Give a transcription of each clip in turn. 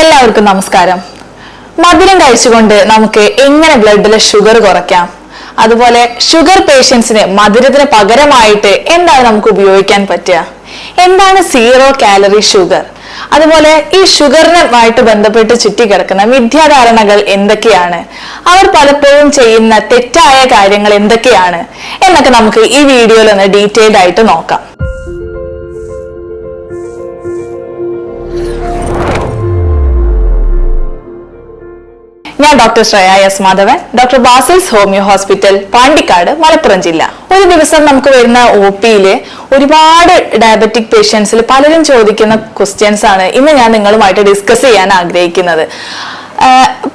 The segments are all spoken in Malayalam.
എല്ലാവർക്കും നമസ്കാരം. മധുരം കഴിച്ചുകൊണ്ട് നമുക്ക് എങ്ങനെ ബ്ലഡിലെ ഷുഗർ കുറയ്ക്കാം, അതുപോലെ ഷുഗർ പേഷ്യൻസിന് മധുരത്തിന് പകരമായിട്ട് എന്താണ് നമുക്ക് ഉപയോഗിക്കാൻ പറ്റുക, എന്താണ് സീറോ കാലറി ഷുഗർ, അതുപോലെ ഈ ഷുഗറിനുമായിട്ട് ബന്ധപ്പെട്ട് ചുറ്റിക്കിടക്കുന്ന മിഥ്യാധാരണകൾ എന്തൊക്കെയാണ്, അവർ പലപ്പോഴും ചെയ്യുന്ന തെറ്റായ കാര്യങ്ങൾ എന്തൊക്കെയാണ് എന്നൊക്കെ നമുക്ക് ഈ വീഡിയോയിൽ ഒന്ന് ഡീറ്റെയിൽഡ് ആയിട്ട് നോക്കാം. ഞാൻ doctor Shreya S Madhavan, doctor Basil's homeo hospital, Pandikkad, Malappuram ജില്ല. ഒരു ദിവസം നമുക്ക് വരുന്ന OPയില് ഒരുപാട് ഡയബറ്റിക് പേഷ്യൻസിൽ പലരും ചോദിക്കുന്ന ക്വസ്റ്റ്യൻസ് ആണ് ഇന്ന് ഞാൻ നിങ്ങളുമായിട്ട് ഡിസ്കസ് ചെയ്യാൻ ആഗ്രഹിക്കുന്നത്.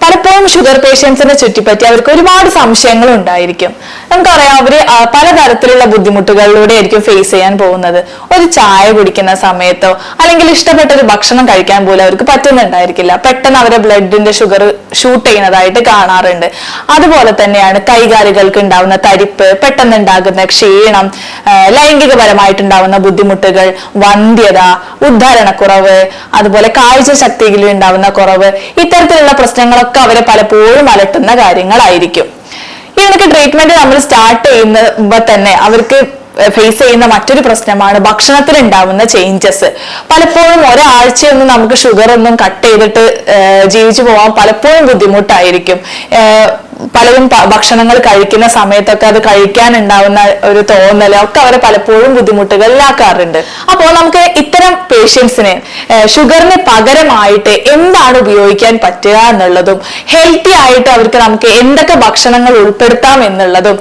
പലപ്പോഴും ഷുഗർ പേഷ്യൻസിനെ ചുറ്റിപ്പറ്റി അവർക്ക് ഒരുപാട് സംശയങ്ങൾ ഉണ്ടായിരിക്കും. നമുക്കറിയാം, അവര് പലതരത്തിലുള്ള ബുദ്ധിമുട്ടുകളിലൂടെ ആയിരിക്കും ഫേസ് ചെയ്യാൻ പോകുന്നത്. ഒരു ചായ കുടിക്കുന്ന സമയത്തോ അല്ലെങ്കിൽ ഇഷ്ടപ്പെട്ട ഒരു ഭക്ഷണം കഴിക്കാൻ പോലും അവർക്ക് പറ്റുന്നുണ്ടായിരിക്കില്ല. പെട്ടെന്ന് അവരുടെ ബ്ലഡിന്റെ ഷുഗർ ഷൂട്ട് ചെയ്യുന്നതായിട്ട് കാണാറുണ്ട്. അതുപോലെ തന്നെയാണ് കൈകാലുകൾക്ക് ഉണ്ടാവുന്ന തരിപ്പ്, പെട്ടെന്ന് ഉണ്ടാകുന്ന ക്ഷീണം, ലൈംഗികപരമായിട്ടുണ്ടാവുന്ന ബുദ്ധിമുട്ടുകൾ, വന്ധ്യത, ഉദ്ധാരണക്കുറവ്, അതുപോലെ കാഴ്ച ശക്തിയിൽ ഉണ്ടാവുന്ന കുറവ്, ഇത്തരത്തിലുള്ള പ്രശ്നങ്ങളൊക്കെ അവരെ പലപ്പോഴും അലട്ടുന്ന കാര്യങ്ങളായിരിക്കും. ഇതിനൊക്കെ ട്രീറ്റ്മെന്റ് നമ്മൾ സ്റ്റാർട്ട് ചെയ്യുമ്പോൾ തന്നെ അവർക്ക് ഫേസ് ചെയ്യുന്ന മറ്റൊരു പ്രശ്നമാണ് ഭക്ഷണത്തിൽ ഉണ്ടാവുന്ന ചേഞ്ചസ്. പലപ്പോഴും ഒരാഴ്ചയൊന്നും നമുക്ക് ഷുഗർ ഒന്നും കട്ട് ചെയ്തിട്ട് ജീവിച്ചു പോകാൻ പലപ്പോഴും ബുദ്ധിമുട്ടായിരിക്കും. പലരും ഭക്ഷണങ്ങൾ കഴിക്കുന്ന സമയത്തൊക്കെ അത് കഴിക്കാൻ ഉണ്ടാവുന്ന ഒരു തോന്നലൊക്കെ അവരെ പലപ്പോഴും ബുദ്ധിമുട്ടുകളിലാക്കാറുണ്ട്. അപ്പോൾ നമുക്ക് ഇത്തരം പേഷ്യൻസിന് ഷുഗറിന് പകരമായിട്ട് എന്താണ് ഉപയോഗിക്കാൻ പറ്റുക എന്നുള്ളതും, ഹെൽത്തി ആയിട്ട് അവർക്ക് നമുക്ക് എന്തൊക്കെ ഭക്ഷണങ്ങൾ ഉൾപ്പെടുത്താം എന്നുള്ളതും,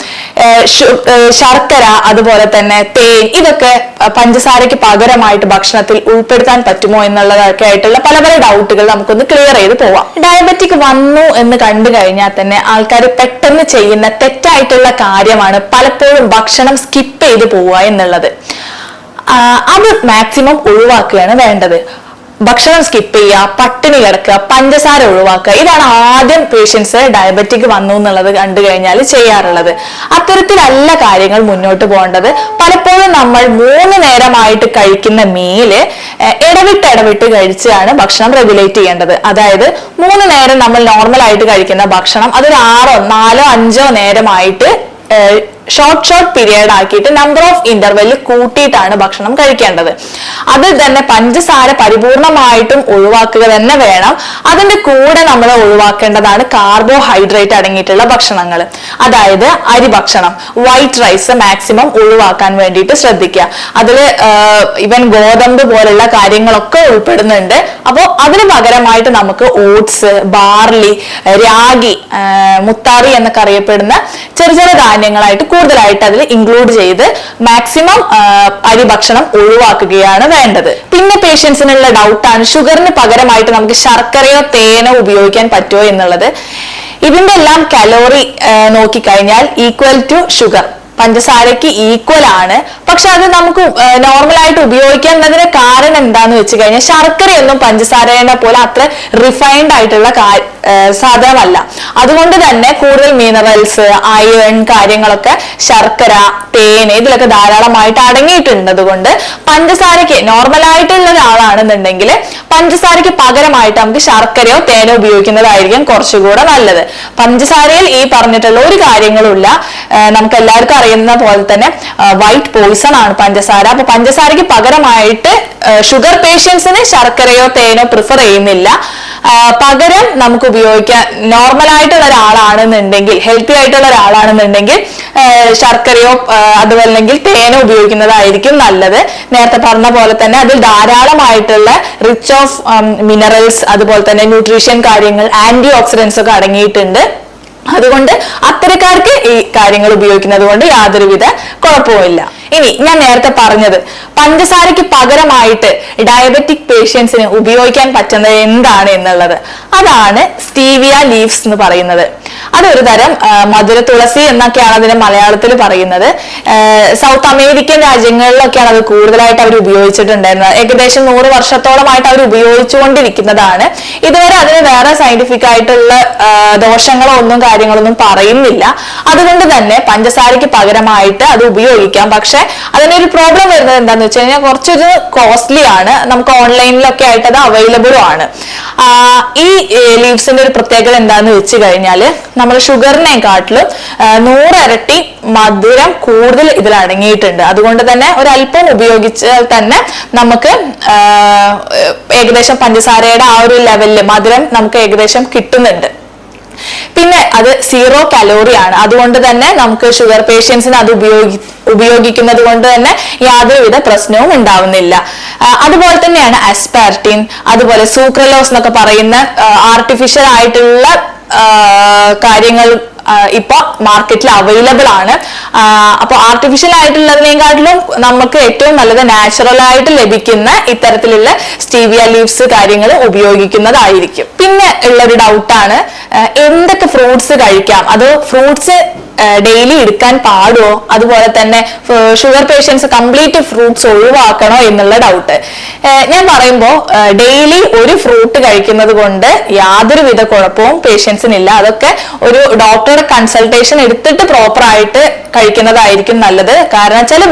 ശർക്കര അതുപോലെ തന്നെ തേൻ, ഇതൊക്കെ പഞ്ചസാരയ്ക്ക് പകരമായിട്ട് ഭക്ഷണത്തിൽ ഉൾപ്പെടുത്താൻ പറ്റുമോ എന്നുള്ളതൊക്കെ ആയിട്ടുള്ള പല പല ഡൗട്ടുകൾ നമുക്കൊന്ന് ക്ലിയർ ചെയ്ത് പോവാം. ഡയബറ്റിക് വന്നു എന്ന് കണ്ടു കഴിഞ്ഞാൽ തന്നെ ആൾക്കാർ പെട്ടെന്ന് ചെയ്യുന്ന തെറ്റായിട്ടുള്ള കാര്യമാണ് പലപ്പോഴും ഭക്ഷണം സ്കിപ്പ് ചെയ്ത് പോവുക എന്നുള്ളത്. അത് മാക്സിമം ഒഴിവാക്കുകയാണ് വേണ്ടത്. ഭക്ഷണം സ്കിപ്പ് ചെയ്യുക, പട്ടിണി കിടക്കുക, പഞ്ചസാര ഒഴിവാക്കുക, ഇതാണ് ആദ്യം പേഷ്യൻസ് ഡയബറ്റിക് വന്നു എന്നുള്ളത് കണ്ടു കഴിഞ്ഞാൽ ചെയ്യാറുള്ളത്. അത്തരത്തിലല്ല കാര്യങ്ങൾ മുന്നോട്ട് പോകേണ്ടത്. പലപ്പോഴും നമ്മൾ 3 നേരമായിട്ട് കഴിക്കുന്ന മീല് ഇടവിട്ട് കഴിച്ചാണ് ഭക്ഷണം റെഗുലേറ്റ് ചെയ്യേണ്ടത്. അതായത് 3 നേരം നമ്മൾ നോർമൽ ആയിട്ട് കഴിക്കുന്ന ഭക്ഷണം അതൊരു 6, 4, 5 നേരമായിട്ട് ഷോർട്ട് പീരിയഡ് ആക്കിയിട്ട് നമ്പർ ഓഫ് ഇന്റർവെൽ കൂട്ടിയിട്ടാണ് ഭക്ഷണം കഴിക്കേണ്ടത്. അതിൽ തന്നെ പഞ്ചസാര പരിപൂർണമായിട്ടും ഒഴിവാക്കുക തന്നെ വേണം. അതിന്റെ കൂടെ നമ്മൾ ഒഴിവാക്കേണ്ടതാണ് കാർബോഹൈഡ്രേറ്റ് അടങ്ങിയിട്ടുള്ള ഭക്ഷണങ്ങൾ. അതായത് അരി ഭക്ഷണം, വൈറ്റ് റൈസ് മാക്സിമം ഒഴിവാക്കാൻ വേണ്ടിയിട്ട് ശ്രദ്ധിക്കുക. അതിൽ ഇവൻ ഗോതമ്പ് പോലുള്ള കാര്യങ്ങളൊക്കെ ഉൾപ്പെടുന്നുണ്ട്. അപ്പോൾ അതിന് പകരമായിട്ട് നമുക്ക് ഓട്സ്, ബാർലി, രാഗി, മുത്താറി എന്നൊക്കെ അറിയപ്പെടുന്ന ചെറിയ ധാന്യങ്ങളായിട്ട് കൂടുതലായിട്ട് അതിൽ ഇൻക്ലൂഡ് ചെയ്ത് മാക്സിമം അരി ഭക്ഷണം ഒഴിവാക്കുകയാണ് വേണ്ടത്. പിന്നെ പേഷ്യൻസിനുള്ള ഡൗട്ടാണ് ഷുഗറിന് പകരമായിട്ട് നമുക്ക് ശർക്കരയോ തേനോ ഉപയോഗിക്കാൻ പറ്റുമോ എന്നുള്ളത്. ഇതിന്റെ എല്ലാം കലോറി നോക്കിക്കഴിഞ്ഞാൽ ഈക്വൽ ടു ഷുഗർ, പഞ്ചസാരയ്ക്ക് ഈക്വൽ ആണ്. പക്ഷെ അത് നമുക്ക് നോർമലായിട്ട് ഉപയോഗിക്കുന്നതിന് കാരണം എന്താന്ന് വെച്ച് കഴിഞ്ഞാൽ ശർക്കരയൊന്നും പഞ്ചസാരയെ പോലെ അത്ര റിഫൈൻഡ് ആയിട്ടുള്ള സാധനമല്ല. അതുകൊണ്ട് തന്നെ കൂടുതൽ മിനറൽസ്, അയൺ കാര്യങ്ങളൊക്കെ ശർക്കര, തേൻ ഇതിലൊക്കെ ധാരാളമായിട്ട് അടങ്ങിയിട്ടുള്ളത് കൊണ്ട് പഞ്ചസാരയ്ക്ക് നോർമലായിട്ടുള്ള ഒരാളാണെന്നുണ്ടെങ്കിൽ പഞ്ചസാരയ്ക്ക് പകരമായിട്ട് നമുക്ക് ശർക്കരയോ തേനോ ഉപയോഗിക്കുന്നതായിരിക്കും കുറച്ചുകൂടെ നല്ലത്. പഞ്ചസാരയിൽ ഈ പറഞ്ഞിട്ടുള്ള ഒരു കാര്യങ്ങളുമില്ല. നമുക്ക് എല്ലാവർക്കും അറിയുന്ന പോലെ തന്നെ വൈറ്റ് പോയിസൺ ആണ് പഞ്ചസാര. അപ്പൊ പഞ്ചസാരയ്ക്ക് പകരമായിട്ട് ഷുഗർ പേഷ്യൻസിന് ശർക്കരയോ തേനോ പ്രിഫർ ചെയ്യുന്നില്ല. പകരം നമുക്ക് ഉപയോഗിക്കാൻ നോർമൽ ആയിട്ടുള്ള ഒരാളാണെന്നുണ്ടെങ്കിൽ, ഹെൽത്തി ആയിട്ടുള്ള ഒരാളാണെന്നുണ്ടെങ്കിൽ ശർക്കരയോ അതുമല്ലെങ്കിൽ തേനോ ഉപയോഗിക്കുന്നതായിരിക്കും നല്ലത്. നേരത്തെ പറഞ്ഞ പോലെ തന്നെ അതിൽ ധാരാളമായിട്ടുള്ള റിച്ച് ഓഫ് മിനറൽസ്, അതുപോലെ തന്നെ ന്യൂട്രീഷൻ കാര്യങ്ങൾ, ആന്റി ഓക്സിഡൻസ് ഒക്കെ അടങ്ങിയിട്ടുണ്ട്. അതുകൊണ്ട് അത്തരക്കാർക്ക് ഈ കാര്യങ്ങൾ ഉപയോഗിക്കുന്നത് കൊണ്ട് യാതൊരുവിധ കുഴപ്പവുമില്ല. ഇനി ഞാൻ നേരത്തെ പറഞ്ഞത് പഞ്ചസാരയ്ക്ക് പകരമായിട്ട് ഡയബറ്റിക് പേഷ്യൻസിന് ഉപയോഗിക്കാൻ പറ്റുന്നത് എന്താണ് എന്നുള്ളത്. അതാണ് സ്റ്റീവിയ ലീവ്സ് എന്ന് പറയുന്നത്. അതൊരു തരം മധുര തുളസി എന്നൊക്കെയാണ് അതിന് മലയാളത്തിൽ പറയുന്നത്. സൗത്ത് അമേരിക്കൻ രാജ്യങ്ങളിലൊക്കെയാണ് അത് കൂടുതലായിട്ട് അവർ ഉപയോഗിച്ചിട്ടുണ്ടായിരുന്നത്. ഏകദേശം 100 വർഷത്തോളമായിട്ട് അവർ ഉപയോഗിച്ചുകൊണ്ടിരിക്കുന്നതാണ്. ഇതുവരെ അതിന് വേറെ സയന്റിഫിക് ആയിട്ടുള്ള ദോഷങ്ങളോ കാര്യങ്ങളൊന്നും പറയുന്നില്ല. അതുകൊണ്ട് തന്നെ പഞ്ചസാരയ്ക്ക് പകരമായിട്ട് അത് ഉപയോഗിക്കാം. പക്ഷെ പക്ഷെ അതിനൊരു പ്രോബ്ലം വരുന്നത് എന്താന്ന് വെച്ച് കഴിഞ്ഞാൽ കുറച്ചൊരു കോസ്റ്റ്ലി ആണ്. നമുക്ക് ഓൺലൈനിലൊക്കെ ആയിട്ട് അത് അവൈലബിളും ആണ്. ഈ ലീവ്സിന്റെ ഒരു പ്രത്യേകത എന്താന്ന് വെച്ച് കഴിഞ്ഞാൽ നമ്മൾ ഷുഗറിനെക്കാട്ടിലും 100 ഇരട്ടി മധുരം കൂടുതൽ ഇതിൽ അടങ്ങിയിട്ടുണ്ട്. അതുകൊണ്ട് തന്നെ ഒരല്പം ഉപയോഗിച്ചാൽ തന്നെ നമുക്ക് ഏകദേശം പഞ്ചസാരയുടെ ആ ഒരു ലെവലില് മധുരം നമുക്ക് ഏകദേശം കിട്ടുന്നുണ്ട്. പിന്നെ അത് 0 കലോറി ആണ്. അതുകൊണ്ട് തന്നെ നമുക്ക് ഷുഗർ പേഷ്യൻസിന് അത് ഉപയോഗിക്കുന്നത് കൊണ്ട് തന്നെ യാതൊരുവിധ പ്രശ്നവും ഉണ്ടാവുന്നില്ല. അതുപോലെ തന്നെയാണ് അസ്പാർട്ടിൻ, അതുപോലെ സൂക്രലോസ് എന്നൊക്കെ പറയുന്ന ആർട്ടിഫിഷ്യൽ ആയിട്ടുള്ള കാര്യങ്ങൾ ഇപ്പൊ മാർക്കറ്റിൽ അവൈലബിൾ ആണ്. അപ്പൊ ആർട്ടിഫിഷ്യൽ ആയിട്ടുള്ളതിനെക്കാട്ടിലും നമുക്ക് ഏറ്റവും നല്ലത് നാച്ചുറൽ ആയിട്ട് ലഭിക്കുന്ന ഇത്തരത്തിലുള്ള സ്റ്റീവിയ ലീവ്സ് കാര്യങ്ങൾ ഉപയോഗിക്കുന്നതായിരിക്കും. പിന്നെ ഉള്ളൊരു ഡൗട്ടാണ് എന്തൊക്കെ ഫ്രൂട്ട്സ് കഴിക്കാം, അതോ ഫ്രൂട്ട്സ് ഡെയിലി എടുക്കാൻ പാടുമോ, അതുപോലെ തന്നെ ഷുഗർ പേഷ്യൻസ് കംപ്ലീറ്റ് ഫ്രൂട്ട്സ് ഒഴിവാക്കണോ എന്നുള്ള ഡൗട്ട്. ഞാൻ പറയുമ്പോൾ ഡെയിലി ഒരു ഫ്രൂട്ട് കഴിക്കുന്നത് കൊണ്ട് യാതൊരുവിധ കുഴപ്പവും പേഷ്യൻസിനില്ല. അതൊക്കെ ഒരു ഡോക്ടറുടെ കൺസൾട്ടേഷൻ എടുത്തിട്ട് പ്രോപ്പർ ആയിട്ട് കഴിക്കുന്നതായിരിക്കും നല്ലത്. കാരണം ചില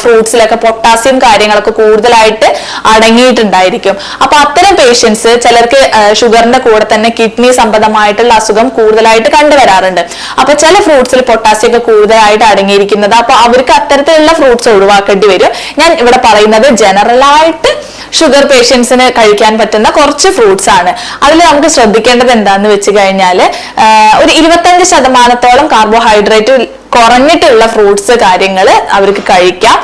ഫ്രൂട്ട്സിലൊക്കെ പൊട്ടാസ്യം കാര്യങ്ങളൊക്കെ കൂടുതലായിട്ട് അടങ്ങിയിട്ടുണ്ടായിരിക്കും. അപ്പൊ അത്തരം പേഷ്യൻസ് ചിലർക്ക് ഷുഗറിന്റെ കൂടെ തന്നെ കിഡ്നി സംബന്ധമായിട്ടുള്ള അസുഖം കൂടുതലായിട്ട് കണ്ടുവരാറുണ്ട്. അപ്പൊ ചില ഫ്രൂട്ട്സിൽ പൊട്ടാസ്യം ഒക്കെ കൂടുതലായിട്ട് അടങ്ങിയിരിക്കുന്നത്, അപ്പൊ അവർക്ക് അത്തരത്തിലുള്ള ഫ്രൂട്ട്സ് ഒഴിവാക്കേണ്ടി വരും. ഞാൻ ഇവിടെ പറയുന്നത് ജനറലായിട്ട് ഷുഗർ പേഷ്യൻസിന് കഴിക്കാൻ പറ്റുന്ന കുറച്ച് ഫ്രൂട്ട്സ് ആണ്. അതിൽ നമുക്ക് ശ്രദ്ധിക്കേണ്ടത് എന്താന്ന് വെച്ച് കഴിഞ്ഞാൽ ഒരു 25% കാർബോഹൈഡ്രേറ്റ് കുറഞ്ഞിട്ടുള്ള ഫ്രൂട്ട്സ് കാര്യങ്ങൾ അവർക്ക് കഴിക്കാം.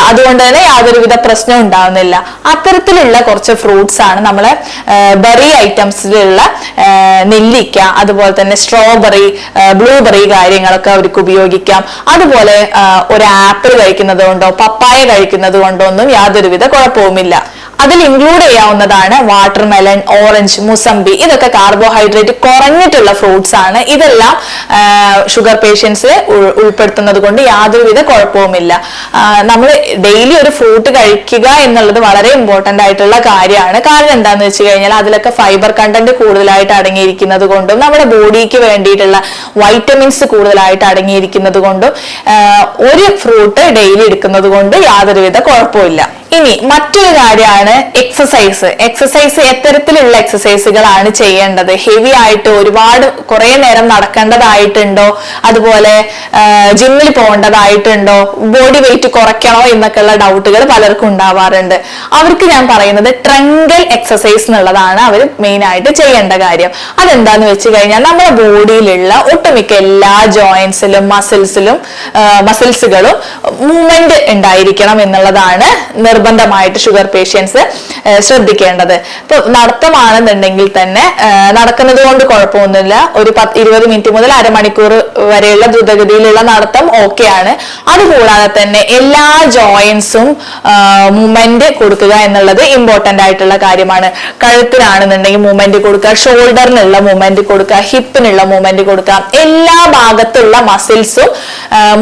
അതുകൊണ്ട് തന്നെ യാതൊരുവിധ പ്രശ്നവും ഉണ്ടാവുന്നില്ല. അത്തരത്തിലുള്ള കുറച്ച് ഫ്രൂട്ട്സ് ആണ് നമ്മളെ ബെറി ഐറ്റംസിലുള്ള നെല്ലിക്ക, അതുപോലെ തന്നെ സ്ട്രോബെറി, ബ്ലൂബെറി കാര്യങ്ങളൊക്കെ അവർക്ക് ഉപയോഗിക്കാം. അതുപോലെ ഒരു ആപ്പിൾ കഴിക്കുന്നത് കൊണ്ടോ പപ്പായ കഴിക്കുന്നത് കൊണ്ടോ ഒന്നും യാതൊരുവിധ കുഴപ്പവുമില്ല. അതിൽ ഇൻക്ലൂഡ് ചെയ്യാവുന്നതാണ് വാട്ടർമെലൺ, ഓറഞ്ച്, മുസംബി. ഇതൊക്കെ കാർബോഹൈഡ്രേറ്റ് കുറഞ്ഞിട്ടുള്ള ഫ്രൂട്ട്സ് ആണ്. ഇതെല്ലാം ഷുഗർ പേഷ്യൻസ് ഉൾപ്പെടുത്തുന്നത് കൊണ്ട് യാതൊരുവിധ കുഴപ്പവുമില്ല. നമ്മൾ ഡെയിലി ഒരു ഫ്രൂട്ട് കഴിക്കുക എന്നുള്ളത് വളരെ ഇമ്പോർട്ടന്റ് ആയിട്ടുള്ള കാര്യമാണ്. കാരണം എന്താണെന്ന് വെച്ച് കഴിഞ്ഞാൽ അതിലൊക്കെ ഫൈബർ കണ്ടന്റ് കൂടുതലായിട്ട് അടങ്ങിയിരിക്കുന്നത് കൊണ്ടും നമ്മുടെ ബോഡിക്ക് വേണ്ടിയിട്ടുള്ള വൈറ്റമിൻസ് കൂടുതലായിട്ട് അടങ്ങിയിരിക്കുന്നത് കൊണ്ടും ഒരു ഫ്രൂട്ട് ഡെയിലി എടുക്കുന്നത് കൊണ്ട് യാതൊരുവിധ കുഴപ്പമില്ല. ഇനി മറ്റൊരു കാര്യമാണ് എക്സസൈസ് എത്തരത്തിലുള്ള എക്സസൈസുകളാണ് ചെയ്യേണ്ടത്? ഹെവി ആയിട്ട് ഒരുപാട് കുറെ നേരം നടക്കേണ്ടതായിട്ടുണ്ടോ, അതുപോലെ ജിമ്മിൽ പോകേണ്ടതായിട്ടുണ്ടോ, ബോഡി വെയിറ്റ് കുറയ്ക്കണോ എന്നൊക്കെയുള്ള ഡൗട്ടുകൾ പലർക്കും ഉണ്ടാവാറുണ്ട്. അവർക്ക് ഞാൻ പറയുന്നത് ട്രങ്കൽ എക്സസൈസ് എന്നുള്ളതാണ് അവർ മെയിൻ ആയിട്ട് ചെയ്യേണ്ട കാര്യം. അതെന്താന്ന് വെച്ച് കഴിഞ്ഞാൽ നമ്മുടെ ബോഡിയിലുള്ള ഒട്ടുമിക്ക എല്ലാ ജോയിന്റ്സിലും മസിൽസുകളും മൂവ്മെന്റ് ഉണ്ടായിരിക്കണം എന്നുള്ളതാണ് നിർബന്ധമായിട്ട് ഷുഗർ പേഷ്യൻസ് ശ്രദ്ധിക്കേണ്ടത്. ഇപ്പൊ നടത്തമാണെന്നുണ്ടെങ്കിൽ തന്നെ നടക്കുന്നത് കൊണ്ട് കുഴപ്പമൊന്നുമില്ല. ഒരു 20 മിനിറ്റ് മുതൽ അരമണിക്കൂർ വരെയുള്ള ദ്രുതഗതിയിലുള്ള നടത്തം ഓക്കെയാണ്. അതുകൂടാതെ തന്നെ എല്ലാ ജോയിന്റ്സും മൂവ്മെന്റ് കൊടുക്കുക എന്നുള്ളത് ഇമ്പോർട്ടന്റ് ആയിട്ടുള്ള കാര്യമാണ്. കഴുത്തിനാണെന്നുണ്ടെങ്കിൽ മൂവ്മെന്റ് കൊടുക്കുക, ഷോൾഡറിനുള്ള മൂവ്മെന്റ് കൊടുക്കുക, ഹിപ്പിനുള്ള മൂവ്മെന്റ് കൊടുക്കുക. എല്ലാ ഭാഗത്തുള്ള മസിൽസും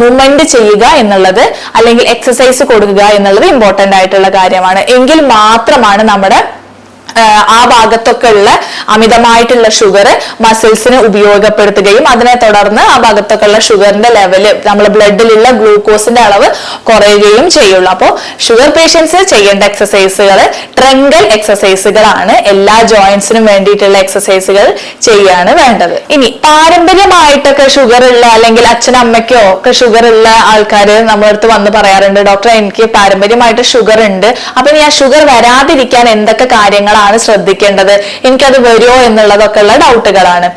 മൂവ്മെന്റ് ചെയ്യുക എന്നുള്ളത്, അല്ലെങ്കിൽ എക്സസൈസ് കൊടുക്കുക എന്നുള്ളത് ഇമ്പോർട്ടന്റ് ആയിട്ടുള്ള കാര്യമാണ്. എങ്കിൽ മാത്രമാണ് നമ്മുടെ ആ ഭാഗത്തൊക്കെ ഉള്ള അമിതമായിട്ടുള്ള ഷുഗർ മസിൽസിന് ഉപയോഗപ്പെടുത്തുകയും അതിനെ തുടർന്ന് ആ ഭാഗത്തൊക്കെ ഉള്ള ഷുഗറിന്റെ ലെവല്, നമ്മുടെ ബ്ലഡിലുള്ള ഗ്ലൂക്കോസിന്റെ അളവ് കുറയുകയും ചെയ്യുള്ളൂ. അപ്പോൾ ഷുഗർ പേഷ്യൻസ് ചെയ്യേണ്ട എക്സസൈസുകൾ ട്രങ്കൽ എക്സസൈസുകളാണ്. എല്ലാ ജോയിന്റ്സിനും വേണ്ടിയിട്ടുള്ള എക്സസൈസുകൾ ചെയ്യാണ് വേണ്ടത്. ഇനി പാരമ്പര്യമായിട്ടൊക്കെ ഷുഗർ ഉള്ള, അല്ലെങ്കിൽ അച്ഛനമ്മയ്ക്കോ ഒക്കെ ഷുഗർ ഉള്ള ആൾക്കാർ നമ്മുടെ അടുത്ത് വന്ന് പറയാറുണ്ട്, ഡോക്ടർ എനിക്ക് പാരമ്പര്യമായിട്ട് ഷുഗർ ഉണ്ട്, അപ്പൊ ഇനി ആ ഷുഗർ വരാതിരിക്കാൻ എന്തൊക്കെ കാര്യങ്ങളാണ് ശ്രദ്ധിക്കേണ്ടത്, എനിക്കത് വരുമോ എന്നുള്ളതൊക്കെ ഉള്ള ഡൗട്ടുകളാണ്.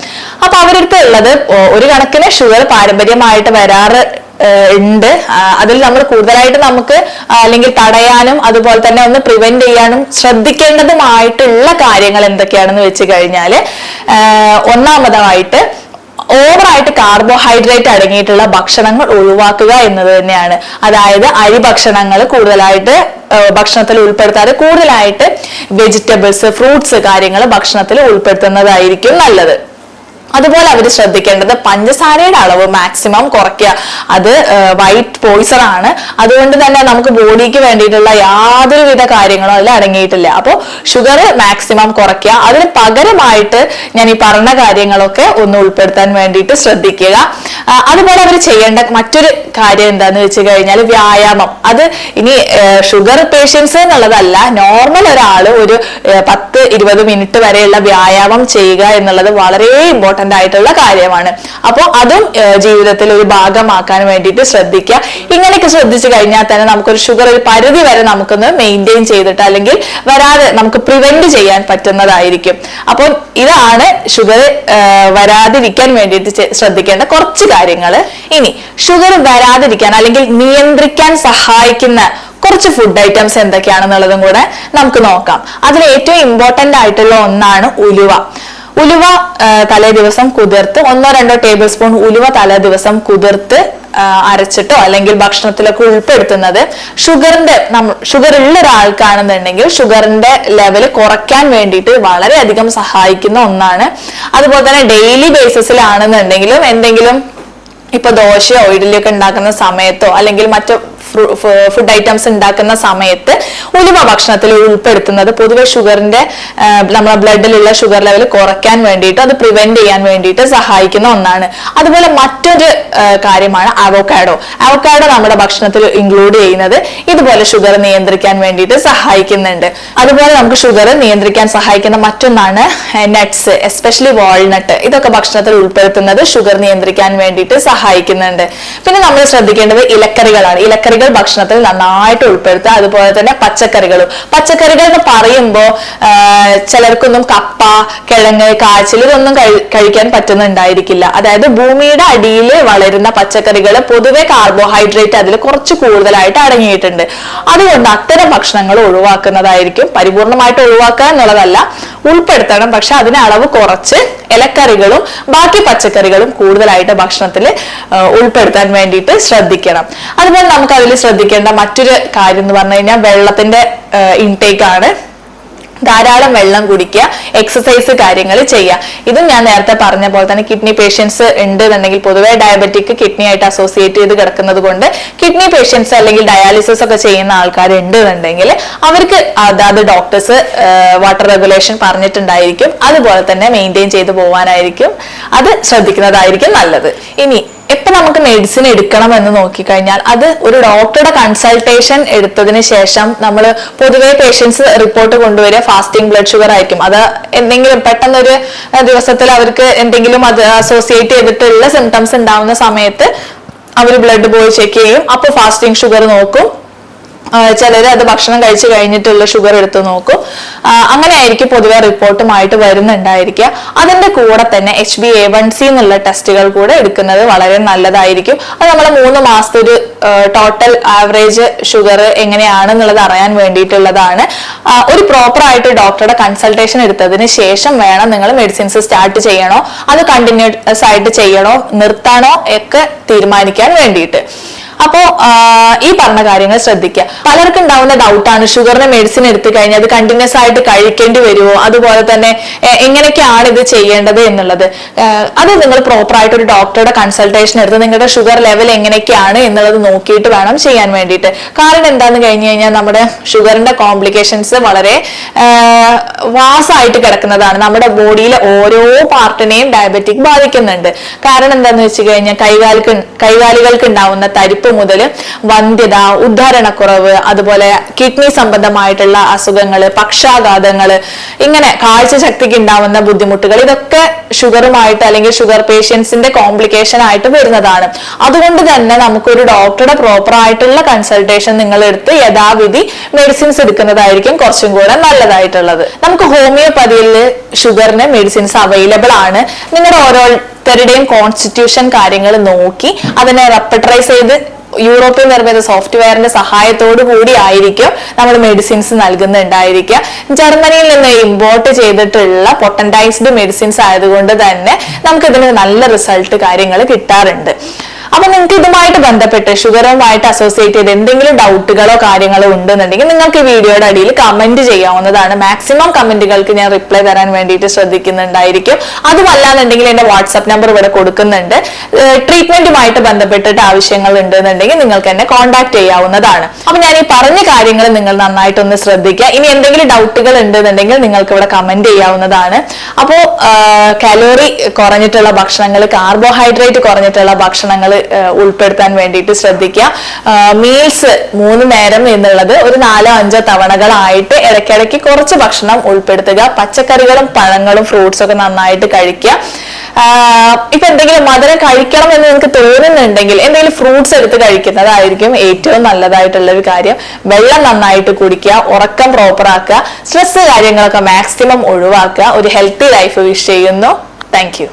അപ്പൊ അവരടുത്ത് ഉള്ളത് ഒരു കണക്കിന് ഷുഗർ പാരമ്പര്യമായിട്ട് വരാറ് ഉണ്ട്. അതിൽ നമ്മൾ കൂടുതലായിട്ട് നമുക്ക് അല്ലെങ്കിൽ തടയാനും അതുപോലെ തന്നെ ഒന്ന് പ്രിവെന്റ് ചെയ്യാനും ശ്രദ്ധിക്കേണ്ടതുമായിട്ടുള്ള കാര്യങ്ങൾ എന്തൊക്കെയാണെന്ന് വെച്ച് കഴിഞ്ഞാൽ, ഒന്നാമതായിട്ട് ഓവറായിട്ട് കാർബോഹൈഡ്രേറ്റ് അടങ്ങിയിട്ടുള്ള ഭക്ഷണങ്ങൾ ഒഴിവാക്കുക എന്നത് തന്നെയാണ്. അതായത് അരി ഭക്ഷണങ്ങൾ കൂടുതലായിട്ട് ഭക്ഷണത്തിൽ ഉൾപ്പെടുത്താതെ കൂടുതലായിട്ട് വെജിറ്റബിൾസ്, ഫ്രൂട്ട്സ് കാര്യങ്ങൾ ഭക്ഷണത്തിൽ ഉൾപ്പെടുത്തുന്നതായിരിക്കും നല്ലത്. അതുപോലെ അവർ ശ്രദ്ധിക്കേണ്ടത് പഞ്ചസാരയുടെ അളവ് മാക്സിമം കുറയ്ക്കുക. അത് വൈറ്റ് പോയിസൺ ആണ്, അതുകൊണ്ട് തന്നെ നമുക്ക് ബോഡിക്ക് വേണ്ടിയിട്ടുള്ള യാതൊരുവിധ കാര്യങ്ങളും അതിൽ അടങ്ങിയിട്ടില്ല. അപ്പോൾ ഷുഗർ മാക്സിമം കുറയ്ക്കുക. അതിന് പകരമായിട്ട് ഞാൻ ഈ പറഞ്ഞ കാര്യങ്ങളൊക്കെ ഒന്ന് ഉൾപ്പെടുത്താൻ വേണ്ടിയിട്ട് ശ്രദ്ധിക്കുക. അതുപോലെ അവർ ചെയ്യേണ്ട മറ്റൊരു കാര്യം എന്താന്ന് വെച്ച് കഴിഞ്ഞാൽ വ്യായാമം. അത് ഇനി ഷുഗർ പേഷ്യൻസ് എന്നുള്ളതല്ല, നോർമൽ ഒരാൾ ഒരു 10-20 മിനിറ്റ് വരെയുള്ള വ്യായാമം ചെയ്യുക എന്നുള്ളത് വളരെ ഇമ്പോർട്ടന്റ് ആയിട്ടുള്ള കാര്യമാണ്. അപ്പോൾ അതും ജീവിതത്തിൽ ഒരു ഭാഗമാക്കാൻ വേണ്ടിയിട്ട് ശ്രദ്ധിക്കുക. ഇങ്ങനെയൊക്കെ ശ്രദ്ധിച്ചു കഴിഞ്ഞാൽ തന്നെ നമുക്കൊരു ഷുഗർ ഒരു പരിധി വരെ നമുക്കൊന്ന് മെയിൻറ്റെയിൻ ചെയ്തിട്ട് അല്ലെങ്കിൽ വരാതെ നമുക്ക് പ്രിവെന്റ് ചെയ്യാൻ പറ്റുന്നതായിരിക്കും. അപ്പോൾ ഇതാണ് ഷുഗർ വരാതിരിക്കാൻ വേണ്ടിയിട്ട് ശ്രദ്ധിക്കേണ്ട കുറച്ച് കാര്യങ്ങൾ. ഇനി ഷുഗർ വരാതിരിക്കാൻ അല്ലെങ്കിൽ നിയന്ത്രിക്കാൻ സഹായിക്കുന്ന കുറച്ച് ഫുഡ് ഐറ്റംസ് എന്തൊക്കെയാണെന്നുള്ളതും കൂടെ നമുക്ക് നോക്കാം. അതിൽ ഏറ്റവും ഇമ്പോർട്ടന്റ് ആയിട്ടുള്ള ഒന്നാണ് ഉലുവ. ഉലുവ തലേ ദിവസം കുതിർത്ത് 1-2 ടേബിൾ സ്പൂൺ ഉലുവ തലേ ദിവസം കുതിർത്ത് അരച്ചിട്ടോ അല്ലെങ്കിൽ ഭക്ഷണത്തിലൊക്കെ ഉൾപ്പെടുത്തുന്നത് ഷുഗർ ഉള്ള ഒരാൾക്കാണെന്നുണ്ടെങ്കിൽ ഷുഗറിന്റെ ലെവൽ കുറയ്ക്കാൻ വേണ്ടിയിട്ട് വളരെയധികം സഹായിക്കുന്ന ഒന്നാണ്. അതുപോലെ തന്നെ ഡെയിലി ബേസിസിലാണെന്നുണ്ടെങ്കിലും എന്തെങ്കിലും ഇപ്പൊ ദോശയോ ഇഡ്ഡലിയൊക്കെ ഉണ്ടാക്കുന്ന സമയത്തോ അല്ലെങ്കിൽ മറ്റു ഫുഡ് ഐറ്റംസ് ഉണ്ടാക്കുന്ന സമയത്ത് ഉലുവ ഭക്ഷണത്തിൽ ഉൾപ്പെടുത്തുന്നത് പൊതുവെ ഷുഗറിന്റെ നമ്മുടെ ബ്ലഡിലുള്ള ഷുഗർ ലെവൽ കുറയ്ക്കാൻ വേണ്ടിയിട്ട് അത് പ്രിവെന്റ് ചെയ്യാൻ വേണ്ടിയിട്ട് സഹായിക്കുന്ന ഒന്നാണ്. അതുപോലെ മറ്റൊരു കാര്യമാണ് അവോക്കാഡോ. അവോക്കാഡോ നമ്മുടെ ഭക്ഷണത്തിൽ ഇൻക്ലൂഡ് ചെയ്യുന്നത് ഇതുപോലെ ഷുഗർ നിയന്ത്രിക്കാൻ വേണ്ടിയിട്ട് സഹായിക്കുന്നുണ്ട്. അതുപോലെ നമുക്ക് ഷുഗർ നിയന്ത്രിക്കാൻ സഹായിക്കുന്ന മറ്റൊന്നാണ് നട്ട്സ്, എസ്പെഷ്യലി വാൾനട്ട്. ഇതൊക്കെ ഭക്ഷണത്തിൽ ഉൾപ്പെടുത്തുന്നത് ഷുഗർ നിയന്ത്രിക്കാൻ വേണ്ടിയിട്ട് സഹായിക്കുന്നുണ്ട്. പിന്നെ നമ്മൾ ശ്രദ്ധിക്കേണ്ടത് ഇലക്കറികളാണ്. ഇലക്കറികൾ ഭക്ഷണത്തിൽ നന്നായിട്ട് ഉൾപ്പെടുത്തുക. അതുപോലെ തന്നെ പച്ചക്കറികൾ എന്ന് പറയുമ്പോൾ ചിലർക്കൊന്നും കപ്പ, കിഴങ്ങ്, കാച്ചിൽ ഇതൊന്നും കഴിക്കാൻ പറ്റുന്നുണ്ടായിരിക്കില്ല. അതായത് ഭൂമിയുടെ അടിയിൽ വളരുന്ന പച്ചക്കറികൾ പൊതുവെ കാർബോഹൈഡ്രേറ്റ് അതിൽ കുറച്ച് കൂടുതലായിട്ട് അടങ്ങിയിട്ടുണ്ട്. അതുകൊണ്ട് അത്തരം ഭക്ഷണങ്ങൾ ഒഴിവാക്കുന്നതായിരിക്കും. പരിപൂർണമായിട്ട് ഒഴിവാക്കുക എന്നുള്ളതല്ല, ഉൾപ്പെടുത്തണം. പക്ഷെ അതിന് അളവ് കുറച്ച് ഇലക്കറികളും ബാക്കി പച്ചക്കറികളും കൂടുതലായിട്ട് ഭക്ഷണത്തിൽ ഉൾപ്പെടുത്താൻ വേണ്ടിയിട്ട് ശ്രദ്ധിക്കണം. അതുപോലെ നമുക്ക് അതിൽ ശ്രദ്ധിക്കേണ്ട മറ്റൊരു കാര്യം എന്ന് പറഞ്ഞു കഴിഞ്ഞാൽ വെള്ളത്തിന്റെ ഇൻടേക്ക് ആണ്. ധാരാളം വെള്ളം കുടിക്കുക, എക്സസൈസ് കാര്യങ്ങൾ ചെയ്യുക. ഇതും ഞാൻ നേരത്തെ പറഞ്ഞ പോലെ തന്നെ കിഡ്നി പേഷ്യൻസ് ഉണ്ട് എന്നുണ്ടെങ്കിൽ പൊതുവെ ഡയബറ്റിക് കിഡ്നി ആയിട്ട് അസോസിയേറ്റ് ചെയ്ത് കിടക്കുന്നത് കൊണ്ട് കിഡ്നി പേഷ്യൻസ് അല്ലെങ്കിൽ ഡയാലിസിസ് ഒക്കെ ചെയ്യുന്ന ആൾക്കാർ ഉണ്ട് എന്നുണ്ടെങ്കിൽ അവർക്ക് അതാത് ഡോക്ടേഴ്സ് വാട്ടർ റെഗുലേഷൻ പറഞ്ഞിട്ടുണ്ടായിരിക്കും. അതുപോലെ തന്നെ മെയിൻറ്റെയിൻ ചെയ്ത് പോകാനായിരിക്കും അത് ശ്രദ്ധിക്കുന്നതായിരിക്കും നല്ലത്. ഇനി എപ്പൊ നമുക്ക് മെഡിസിൻ എടുക്കണം എന്ന് നോക്കിക്കഴിഞ്ഞാൽ അത് ഒരു ഡോക്ടറുടെ കൺസൾട്ടേഷൻ എടുത്തതിന് ശേഷം നമ്മൾ പൊതുവെ പേഷ്യൻസ് റിപ്പോർട്ട് കൊണ്ടുവരിക ഫാസ്റ്റിംഗ് ബ്ലഡ് ഷുഗർ ആയിരിക്കും. അത് എന്തെങ്കിലും പെട്ടെന്നൊരു ദിവസത്തിൽ അവർക്ക് എന്തെങ്കിലും അത് അസോസിയേറ്റ് ചെയ്തിട്ടുള്ള സിംറ്റംസ് ഉണ്ടാവുന്ന സമയത്ത് അവർ ബ്ലഡ് പോയി ചെക്ക് ചെയ്യും. അപ്പൊ ഫാസ്റ്റിംഗ് ഷുഗർ നോക്കും. ചിലര് അത് ഭക്ഷണം കഴിച്ചു കഴിഞ്ഞിട്ടുള്ള ഷുഗർ എടുത്ത് നോക്കും. അങ്ങനെ ആയിരിക്കും പൊതുവെ റിപ്പോർട്ടുമായിട്ട് വരുന്നുണ്ടായിരിക്കുക. അതിന്റെ കൂടെ തന്നെ HbA1c എന്നുള്ള ടെസ്റ്റുകൾ കൂടെ എടുക്കുന്നത് വളരെ നല്ലതായിരിക്കും. അത് നമ്മളെ 3 മാസത്തെ ഒരു ടോട്ടൽ ആവറേജ് ഷുഗർ എങ്ങനെയാണെന്നുള്ളത് അറിയാൻ വേണ്ടിയിട്ടുള്ളതാണ്. ഒരു പ്രോപ്പർ ആയിട്ട് ഡോക്ടറുടെ കൺസൾട്ടേഷൻ എടുത്തതിന് ശേഷം വേണം നിങ്ങൾ മെഡിസിൻസ് സ്റ്റാർട്ട് ചെയ്യണോ അത് കണ്ടിന്യൂസ് ആയിട്ട് ചെയ്യണോ നിർത്താനോ ഒക്കെ തീരുമാനിക്കാൻ വേണ്ടിയിട്ട്. അപ്പോ ഈ പറഞ്ഞ കാര്യങ്ങൾ ശ്രദ്ധിക്കുക. പലർക്കും ഉണ്ടാവുന്ന ഡൗട്ടാണ് ഷുഗറിന് മെഡിസിൻ എടുത്തു കഴിഞ്ഞാൽ അത് കണ്ടിന്യൂസ് ആയിട്ട് കഴിക്കേണ്ടി വരുമോ, അതുപോലെ തന്നെ എങ്ങനെയൊക്കെയാണ് ഇത് ചെയ്യേണ്ടത് എന്നുള്ളത്. അത് നിങ്ങൾ പ്രോപ്പർ ആയിട്ട് ഒരു ഡോക്ടറുടെ കൺസൾട്ടേഷൻ എടുത്ത് നിങ്ങളുടെ ഷുഗർ ലെവൽ എങ്ങനെയൊക്കെയാണ് എന്നുള്ളത് നോക്കിയിട്ട് വേണം ചെയ്യാൻ വേണ്ടിയിട്ട്. കാരണം എന്താന്ന് കഴിഞ്ഞു കഴിഞ്ഞാൽ നമ്മുടെ ഷുഗറിന്റെ കോംപ്ലിക്കേഷൻസ് വളരെ വാസായിട്ട് കിടക്കുന്നതാണ്. നമ്മുടെ ബോഡിയിലെ ഓരോ പാർട്ടിനെയും ഡയബറ്റിക് ബാധിക്കുന്നുണ്ട്. കാരണം എന്താന്ന് വെച്ച് കഴിഞ്ഞാൽ കൈകാലുകൾക്ക് ഉണ്ടാവുന്ന തരിപ്പ് മുതൽ വന്ധ്യത, ഉദ്ധാരണക്കുറവ്, അതുപോലെ കിഡ്നി സംബന്ധമായിട്ടുള്ള അസുഖങ്ങള്, പക്ഷാഘാതങ്ങള്, ഇങ്ങനെ കാഴ്ചശക്തിക്ക് ഉണ്ടാവുന്ന ബുദ്ധിമുട്ടുകൾ, ഇതൊക്കെ ഷുഗറുമായിട്ട് അല്ലെങ്കിൽ ഷുഗർ പേഷ്യൻസിന്റെ കോംപ്ലിക്കേഷൻ ആയിട്ട് വരുന്നതാണ്. അതുകൊണ്ട് തന്നെ നമുക്കൊരു ഡോക്ടറുടെ പ്രോപ്പർ ആയിട്ടുള്ള കൺസൾട്ടേഷൻ നിങ്ങൾ എടുത്ത് യഥാവിധി മെഡിസിൻസ് എടുക്കുന്നതായിരിക്കും കുറച്ചും കൂടെ നല്ലതായിട്ടുള്ളത്. നമുക്ക് ഹോമിയോപ്പതിയിൽ ഷുഗറിന് മെഡിസിൻസ് അവൈലബിൾ ആണ്. നിങ്ങളുടെ ഓരോരുത്തരുടെയും കോൺസ്റ്റിറ്റ്യൂഷൻ കാര്യങ്ങൾ നോക്കി അതിനെ റെപ്പറ്ററൈസ് ചെയ്ത് യൂറോപ്യൻ നിർമ്മിത സോഫ്റ്റ്വെയറിന്റെ സഹായത്തോടു കൂടി ആയിരിക്കും നമ്മൾ മെഡിസിൻസ് നൽകുന്നുണ്ടായിരിക്കുക. ജർമ്മനിയിൽ നിന്ന് ഇമ്പോർട്ട് ചെയ്തിട്ടുള്ള പൊട്ടന്റൈസ്ഡ് മെഡിസിൻസ് ആയതുകൊണ്ട് തന്നെ നമുക്ക് ഇതിന് നല്ല റിസൾട്ട് കാര്യങ്ങൾ കിട്ടാറുണ്ട്. അപ്പൊ നിങ്ങൾക്ക് ഇതുമായിട്ട് ബന്ധപ്പെട്ട് ഷുഗറുമായിട്ട് അസോസിയേറ്റ് ചെയ്ത് എന്തെങ്കിലും ഡൗട്ടുകളോ കാര്യങ്ങളോ ഉണ്ടെന്നുണ്ടെങ്കിൽ നിങ്ങൾക്ക് ഈ വീഡിയോയുടെ അടിയിൽ കമന്റ് ചെയ്യാവുന്നതാണ്. മാക്സിമം കമന്റുകൾക്ക് ഞാൻ റിപ്ലൈ തരാൻ വേണ്ടിയിട്ട് ശ്രദ്ധിക്കുന്നുണ്ടായിരിക്കും. അതുമല്ലാന്നുണ്ടെങ്കിൽ എന്റെ വാട്സ്ആപ്പ് നമ്പർ ഇവിടെ കൊടുക്കുന്നുണ്ട്. ട്രീറ്റ്മെന്റുമായിട്ട് ബന്ധപ്പെട്ടിട്ട് ആവശ്യങ്ങൾ ഉണ്ടെന്നുണ്ടെങ്കിൽ നിങ്ങൾക്ക് എന്നെ കോൺടാക്ട് ചെയ്യാവുന്നതാണ്. അപ്പൊ ഞാൻ ഈ പറഞ്ഞ കാര്യങ്ങൾ നിങ്ങൾ നന്നായിട്ടൊന്ന് ശ്രദ്ധിക്കുക. ഇനി എന്തെങ്കിലും ഡൗട്ടുകൾ ഉണ്ടെന്നുണ്ടെങ്കിൽ നിങ്ങൾക്ക് ഇവിടെ കമന്റ് ചെയ്യാവുന്നതാണ്. അപ്പോ കലോറി കുറഞ്ഞിട്ടുള്ള ഭക്ഷണങ്ങൾ, കാർബോഹൈഡ്രേറ്റ് കുറഞ്ഞിട്ടുള്ള ഭക്ഷണങ്ങൾ ഉൾപ്പെടുത്താൻ വേണ്ടിയിട്ട് ശ്രദ്ധിക്കുക. മീൽസ് 3 നേരം എന്നുള്ളത് ഒരു 4-5 തവണകളായിട്ട് ഇടയ്ക്കിടയ്ക്ക് കുറച്ച് ഭക്ഷണം ഉൾപ്പെടുത്തുക. പച്ചക്കറികളും പഴങ്ങളും ഫ്രൂട്ട്സും ഒക്കെ നന്നായിട്ട് കഴിക്കുക. ഇപ്പൊ എന്തെങ്കിലും മധുരം കഴിക്കണം എന്ന് നിങ്ങൾക്ക് തോന്നുന്നുണ്ടെങ്കിൽ എന്തെങ്കിലും ഫ്രൂട്ട്സ് എടുത്ത് കഴിക്കുന്നതായിരിക്കും ഏറ്റവും നല്ലതായിട്ടുള്ള ഒരു കാര്യം. വെള്ളം നന്നായിട്ട് കുടിക്കുക, ഉറക്കം പ്രോപ്പർ ആക്കുക, സ്ട്രെസ് കാര്യങ്ങളൊക്കെ മാക്സിമം ഒഴിവാക്കുക. ഒരു ഹെൽത്തി ലൈഫ് വിഷ് ചെയ്യുന്നു. Thank you.